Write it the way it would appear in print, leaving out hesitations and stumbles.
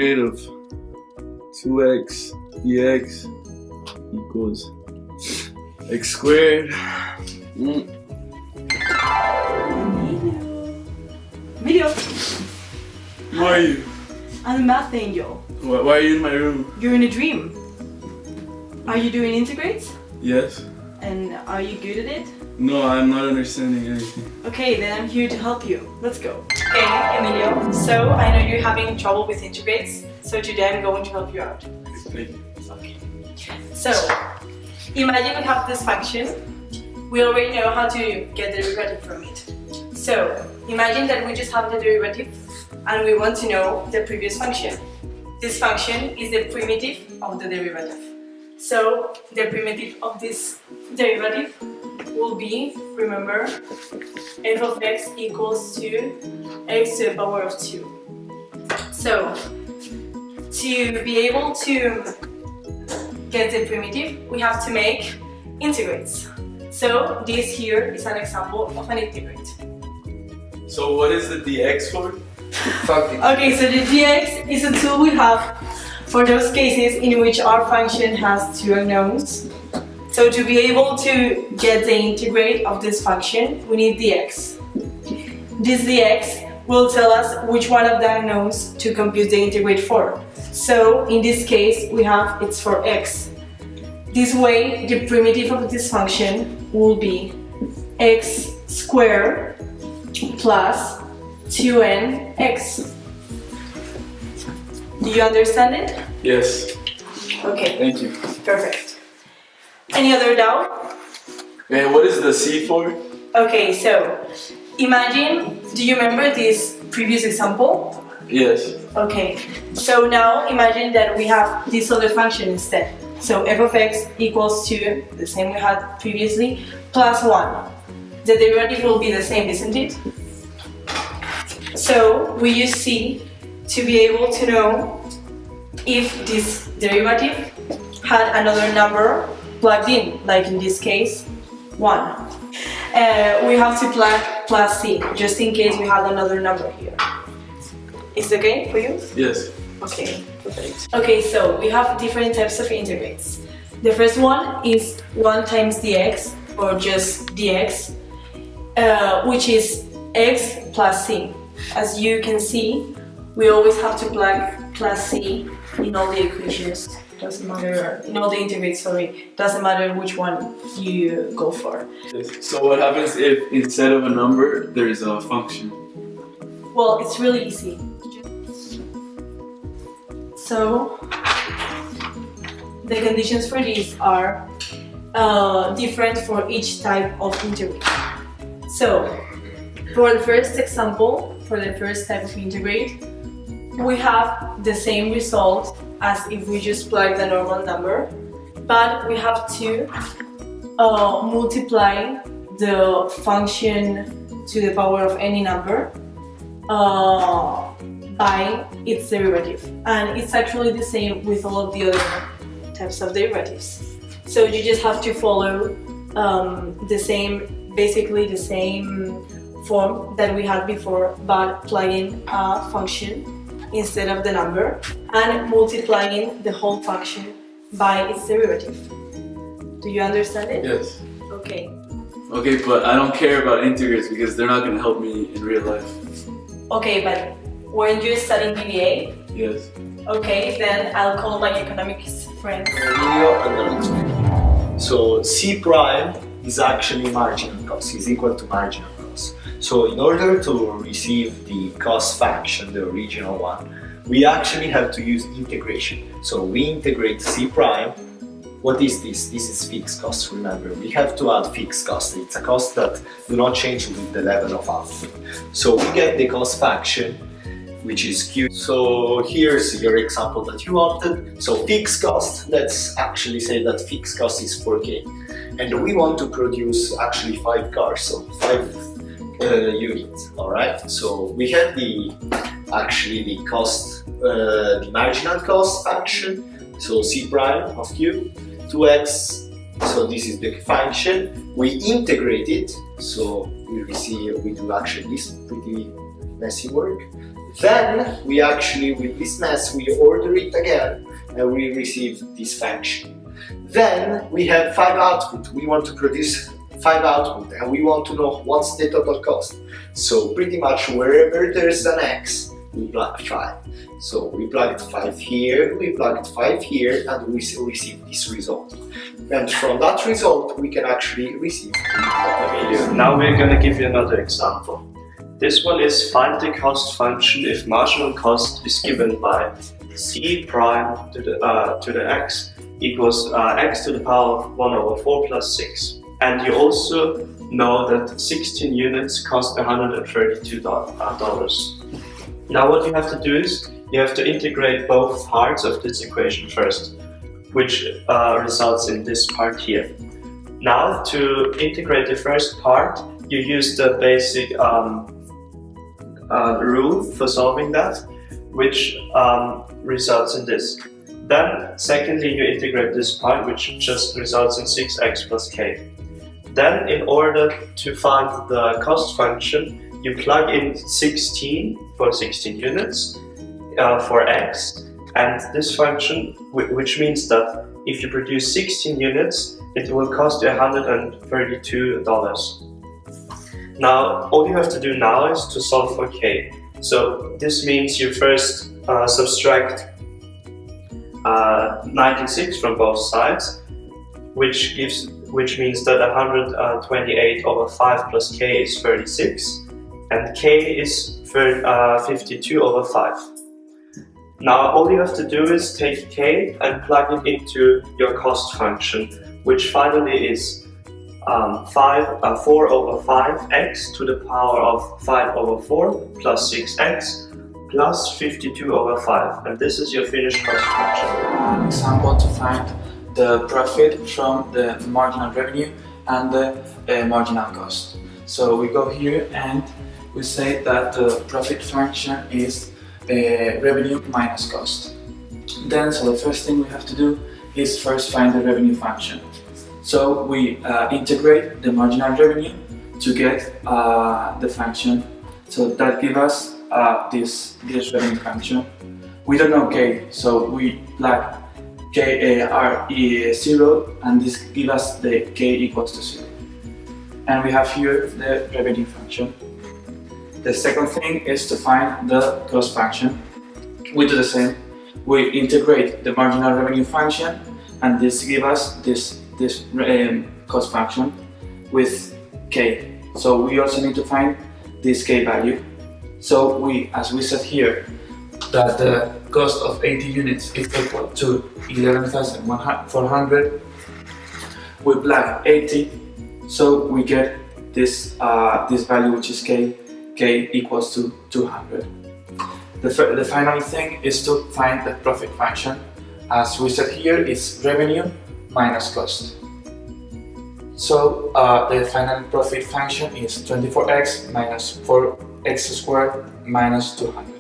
integrate of 2x dx equals x squared. Emilio, Who are you? I'm the math angel. Why are you in my room? You're in a dream. Are you doing integrates? Yes. And are you good at it? No, I'm not understanding anything. Okay, then I'm here to help you. Let's go. Okay, Emilio. So I know you're having trouble with integrates, so today I'm going to help you out. Thank you. Okay. So imagine we have this function. We already know how to get the derivative from it. So imagine that we just have the derivative and we want to know the previous function. This function is the primitive of the derivative. So the primitive of this derivative will be, remember, f of x equals to x to the power of 2. So to be able to get the primitive, we have to make integrates. So this here is an example of an integrate. So what is the dx for? Okay, so the dx is a tool we have for those cases in which our function has two unknowns. So to be able to get the integrate of this function, we need dx. This dx will tell us which one of the unknowns to compute the integrate for. So in this case, we have it's for x. This way, the primitive of this function will be x squared plus 2nx. Do you understand it? Yes. Okay. Thank you. Perfect. Any other doubt? And what is the c for? Okay, so imagine, do you remember this previous example? Yes. Okay, so now imagine that we have this other function instead. So f of x equals to the same we had previously plus 1. The derivative will be the same, isn't it? So we use c to be able to know if this derivative had another number plugged in, like in this case, 1. We have to plug plus c, just in case we had another number here. Is it okay for you? Yes. Okay, perfect. Okay, so we have different types of integrates. The first one is 1 times dx, or just dx, which is x plus c. As you can see, we always have to plug plus c in all the equations. Doesn't matter, in all the integrates, sorry. Doesn't matter which one you go for. So what happens if instead of a number, there is a function? Well, it's really easy. So the conditions for these are different for each type of integrate. So for the first example, for the first type of integrate, we have the same result as if we just plug the normal number, but we have to multiply the function to the power of any number by its derivative. And it's actually the same with all of the other types of derivatives. So you just have to follow basically the same form that we had before, but plugging a function instead of the number and multiplying the whole function by its derivative. Do you understand it? Yes. Okay. Okay, but I don't care about integrates because they're not going to help me in real life. Okay, but when you're studying BBA, Yes. okay, then I'll call my economics friend. I'm gonna explain you. So C prime is actually marginal cost, is equal to marginal cost. So in order to receive the cost function, the original one, we actually have to use integration. So we integrate C prime. What is this? This is fixed cost, remember. We have to add fixed cost. It's a cost that do not change with the level of output. So we get the cost function, which is Q. So here's your example that you wanted. So fixed cost, let's actually say that fixed cost is 4K. And we want to produce actually 5 cars, so 5 units, all right? So we have the cost, the marginal cost function, so C prime of Q, 2x, so this is the function. We integrate it, so we do actually this pretty messy work. Then we actually, with this mess, we order it again and we receive this function. Then we have 5 output. We want to produce 5 output and we want to know what's the total cost. So pretty much wherever there's an x, we plug 5. So we plugged 5 here, we plugged 5 here, and we receive this result. And from that result, we can actually receive the value. Now we're going to give you another example. This one is find the cost function if marginal cost is given by c prime to the x equals x to the power of 1 over 4 plus 6. And you also know that 16 units cost $132. Now what you have to do is you have to integrate both parts of this equation first, which results in this part here. Now to integrate the first part, you use the basic rule for solving that, which results in this. Then secondly, you integrate this part, which just results in 6x plus k. Then in order to find the cost function, you plug in 16 for 16 units for x, and this function, which means that if you produce 16 units, it will cost you $132. Now, all you have to do now is to solve for k. So this means you first subtract 96 from both sides, which means that 128 over 5 plus k is 36, and k is 52 over 5. Now all you have to do is take k and plug it into your cost function, which finally is 4 over 5x to the power of 5 over 4 plus 6x plus 52 over 5, and this is your finished cost function. An example to find the profit from the marginal revenue and the marginal cost. So we go here and we say that the profit function is revenue minus cost. Then, so the first thing we have to do is first find the revenue function. So we integrate the marginal revenue to get the function. So that gives us this revenue function. We don't know k, so we plug k r is 0, and this gives us the k equals to 0. And we have here the revenue function. The second thing is to find the cost function. We do the same. We integrate the marginal revenue function, and this gives us this cost function with k. So we also need to find this k value. So as we said here, that the cost of 80 units is equal to 11,400. We plug 80, so we get this value, which is k equals to 200. The final thing is to find the profit function. As we said here, it's revenue minus cost. So the final profit function is 24x minus 4x squared minus 200.